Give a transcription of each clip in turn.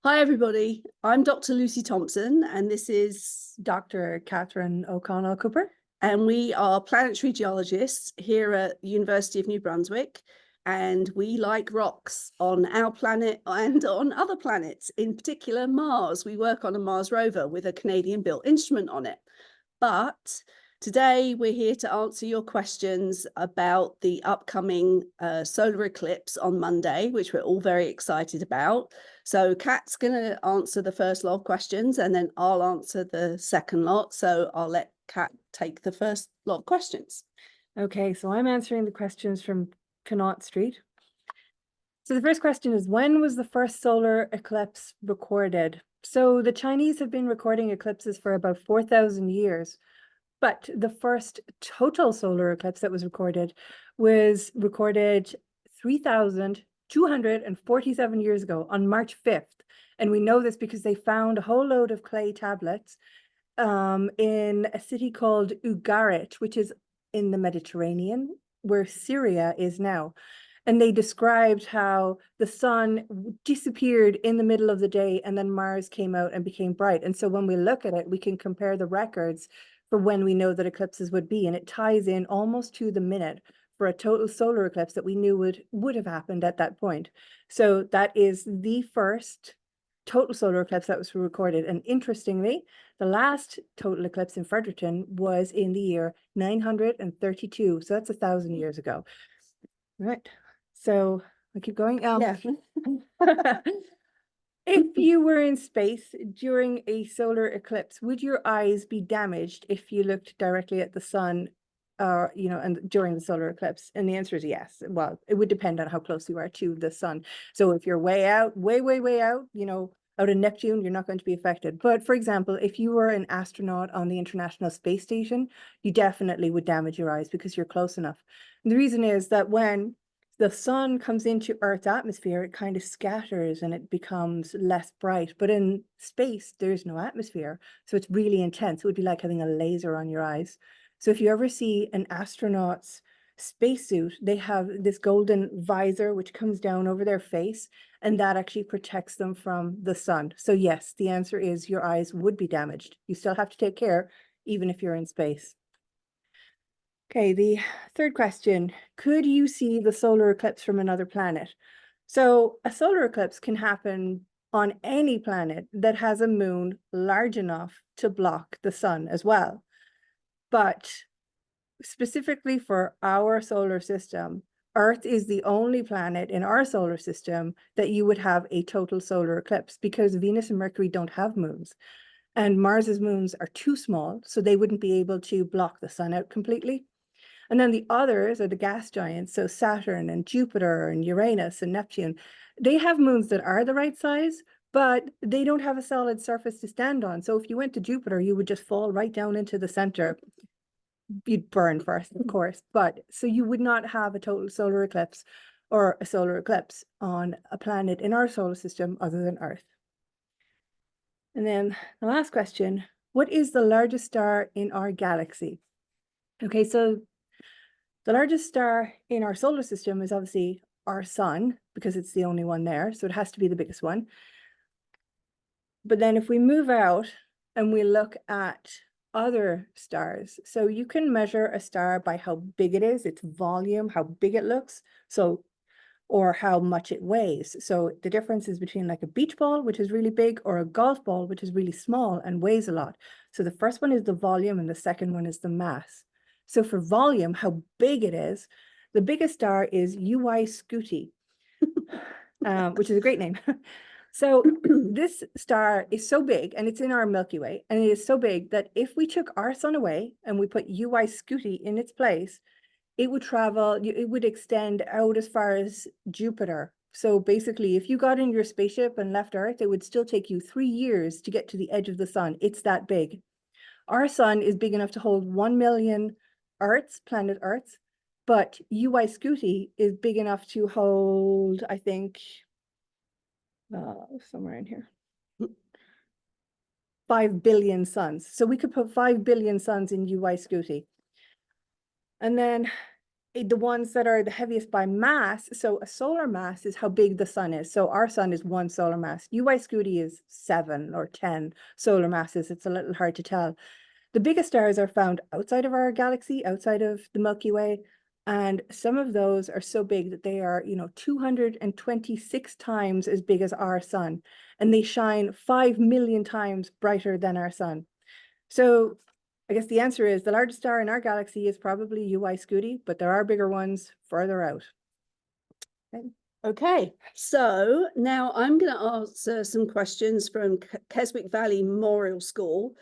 Hi, everybody. I'm Dr. Lucy Thompson, and this is Dr. Catherine O'Connell Cooper. and we are planetary geologists here at the University of New Brunswick, and we like rocks on our planet and on other planets, in particular Mars. We work on a Mars rover with a Canadian-built instrument on it. But today we're here to answer your questions about the upcoming solar eclipse on Monday, which we're all very excited about. So Kat's going to answer the first lot of questions, and then I'll answer the second lot. So I'll let Kat take the first lot of questions. Okay, so I'm answering the questions from Carleton Street. So the first question is, when was the first solar eclipse recorded? So the Chinese have been recording eclipses for about 4,000 years, but the first total solar eclipse that was recorded 3,247 years ago on March 5th. And we know this because they found a whole load of clay tablets in a city called Ugarit, which is in the Mediterranean, where Syria is now. And they described how the sun disappeared in the middle of the day and then Mars came out and became bright. And so when we look at it, we can compare the records for when we know that eclipses would be, and it ties in almost to the minute for a total solar eclipse that we knew would have happened at that point. So that is the first total solar eclipse that was recorded. And interestingly, the last total eclipse in Fredericton was in the year 932. So that's 1,000 years ago. Right. So I keep going. Yeah. If you were in space during a solar eclipse, would your eyes be damaged if you looked directly at the sun, and during the solar eclipse? And the answer is yes. Well, it would depend on how close you are to the sun. So if you're way out, way out, out of Neptune, you're not going to be affected. But for example, if you were an astronaut on the International Space Station, you definitely would damage your eyes because you're close enough. And the reason is that when the sun comes into Earth's atmosphere, it kind of scatters and it becomes less bright. But in space, there's no atmosphere. So it's really intense. It would be like having a laser on your eyes. So if you ever see an astronaut's spacesuit, they have this golden visor which comes down over their face, and that actually protects them from the sun. So yes, the answer is your eyes would be damaged. You still have to take care, even if you're in space. Okay, the third question, could you see the solar eclipse from another planet? So a solar eclipse can happen on any planet that has a moon large enough to block the sun as well. But specifically for our solar system, Earth is the only planet in our solar system that you would have a total solar eclipse, because Venus and Mercury don't have moons. And Mars's moons are too small, so they wouldn't be able to block the sun out completely. And then the others are the gas giants, so Saturn and Jupiter and Uranus and Neptune. They have moons that are the right size, but they don't have a solid surface to stand on. So if you went to Jupiter, you would just fall right down into the center. You'd burn first, of course, but so you would not have a total solar eclipse or a solar eclipse on a planet in our solar system other than Earth. And then the last question, what is the largest star in our galaxy? Okay, so the largest star in our solar system is obviously our sun, because it's the only one there, so it has to be the biggest one. But then if we move out and we look at other stars, so you can measure a star by how big it is, its volume, how big it looks, or how much it weighs. So the difference is between like a beach ball, which is really big, or a golf ball, which is really small and weighs a lot. So the first one is the volume and the second one is the mass. So for volume, how big it is, the biggest star is UY Scuti, which is a great name. So this star is so big, and it's in our Milky Way, and it is so big that if we took our sun away and we put UY Scuti in its place, it would travel, it would extend out as far as Jupiter. So basically, if you got in your spaceship and left Earth, it would still take you 3 years to get to the edge of the sun. It's that big. Our sun is big enough to hold 1 million planet Earths, but UY Scuti is big enough to hold, I think, somewhere in here, 5 billion suns. So we could put 5 billion suns in UY Scuti. And then the ones that are the heaviest by mass, so a solar mass is how big the sun is. So our sun is 1 solar mass. UY Scuti is 7 or 10 solar masses. It's a little hard to tell. The biggest stars are found outside of our galaxy, outside of the Milky Way. And some of those are so big that they are, 226 times as big as our sun. And they shine 5 million times brighter than our sun. So I guess the answer is the largest star in our galaxy is probably UY Scuti, but there are bigger ones further out. Okay, so now I'm going to answer some questions from Keswick Valley Memorial School.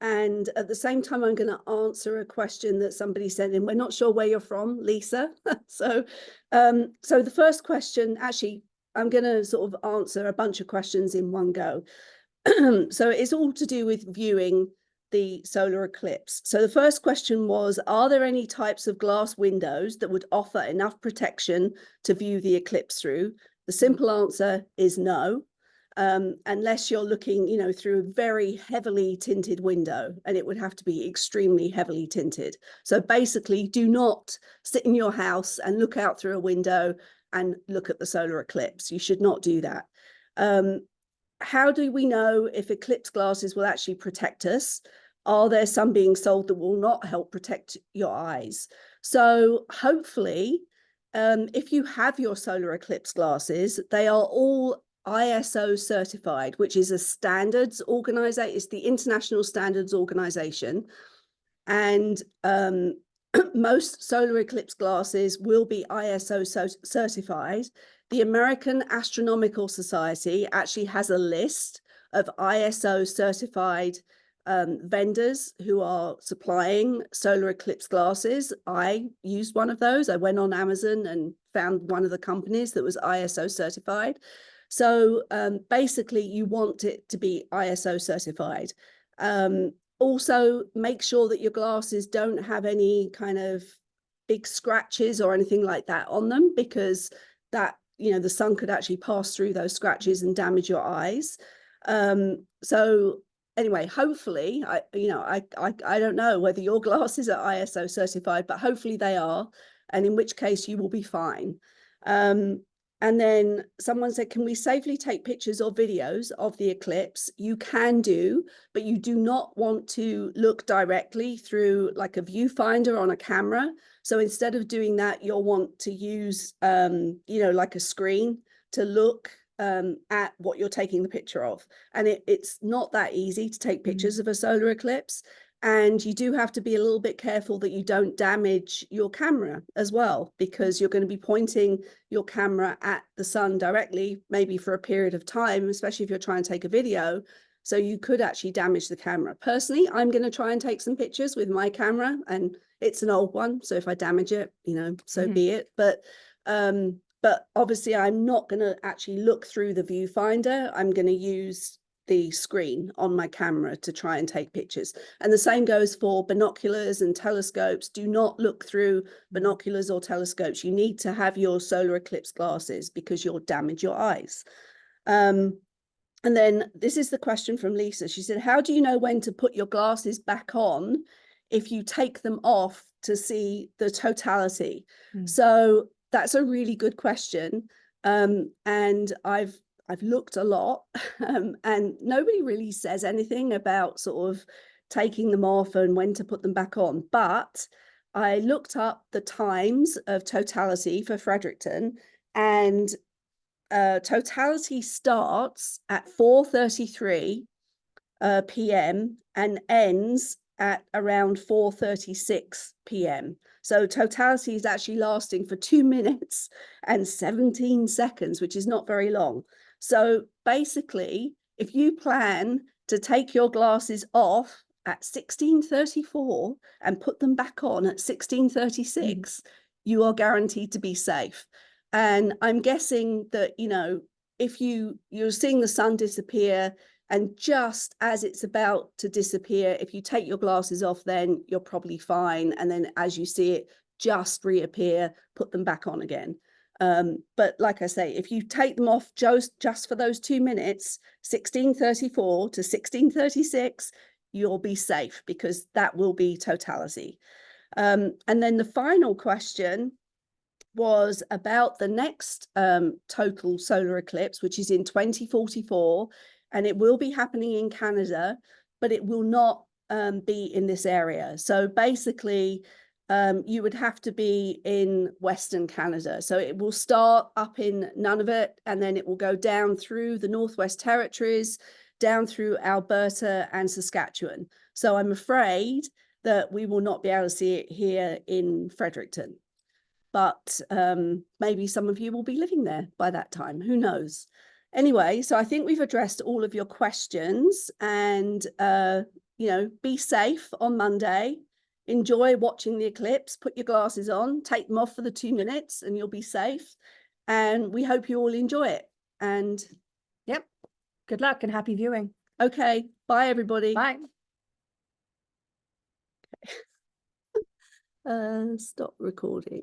And at the same time, I'm going to answer a question that somebody sent in. We're not sure where you're from, Lisa. So the first question, actually, I'm going to sort of answer a bunch of questions in one go. So it's all to do with viewing the solar eclipse. So the first question was, are there any types of glass windows that would offer enough protection to view the eclipse through? The simple answer is no. Unless you're looking, through a very heavily tinted window, and it would have to be extremely heavily tinted. So basically, do not sit in your house and look out through a window and look at the solar eclipse. You should not do that. How do we know if eclipse glasses will actually protect us? Are there some being sold that will not help protect your eyes? So hopefully, if you have your solar eclipse glasses, they are all ISO certified, which is a standards organization. It's the International Standards Organization. And most solar eclipse glasses will be ISO certified. The American Astronomical Society actually has a list of ISO certified vendors who are supplying solar eclipse glasses. I used one of those. I went on Amazon and found one of the companies that was ISO certified. So basically, you want it to be ISO certified. Also, make sure that your glasses don't have any kind of big scratches or anything like that on them, because that, the sun could actually pass through those scratches and damage your eyes. So anyway, hopefully, I don't know whether your glasses are ISO certified, but hopefully they are, and in which case you will be fine. And then someone said, can we safely take pictures or videos of the eclipse? You can do, but you do not want to look directly through like a viewfinder on a camera. So instead of doing that, you'll want to use, like a screen to look at what you're taking the picture of. And it's not that easy to take pictures of a solar eclipse. And you do have to be a little bit careful that you don't damage your camera as well, because you're going to be pointing your camera at the sun directly, maybe for a period of time, especially if you're trying to take a video. So you could actually damage the camera. Personally, I'm going to try and take some pictures with my camera, and it's an old one. So if I damage it, so be it. But obviously I'm not going to actually look through the viewfinder. I'm going to use the screen on my camera to try and take pictures. And the same goes for binoculars and telescopes. Do not look through binoculars or telescopes. You need to have your solar eclipse glasses, because you'll damage your eyes. And then this is the question from Lisa. She said, how do you know when to put your glasses back on if you take them off to see the totality? So that's a really good question. And I've looked a lot, and nobody really says anything about sort of taking them off and when to put them back on. But I looked up the times of totality for Fredericton, and totality starts at 4:33 p.m. and ends at around 4:36 p.m. So totality is actually lasting for 2 minutes and 17 seconds, which is not very long. So basically, if you plan to take your glasses off at 16:34 and put them back on at 16:36, you are guaranteed to be safe. And I'm guessing that, if you're seeing the sun disappear, and just as it's about to disappear, if you take your glasses off, then you're probably fine. And then as you see it just reappear, put them back on again. But like I say, if you take them off just for those 2 minutes, 16:34 to 16:36, you'll be safe, because that will be totality. And then the final question was about the next total solar eclipse, which is in 2044, and it will be happening in Canada, but it will not be in this area. So basically, you would have to be in Western Canada. So it will start up in Nunavut, and then it will go down through the Northwest Territories, down through Alberta and Saskatchewan. So I'm afraid that we will not be able to see it here in Fredericton. But maybe some of you will be living there by that time. Who knows? Anyway, so I think we've addressed all of your questions, and, you know, be safe on Monday. Enjoy watching the eclipse. Put your glasses on, take them off for the 2 minutes, and you'll be safe. And we hope you all enjoy it. And Yep. Good luck and happy viewing. okay, bye everybody. Bye. Stop recording.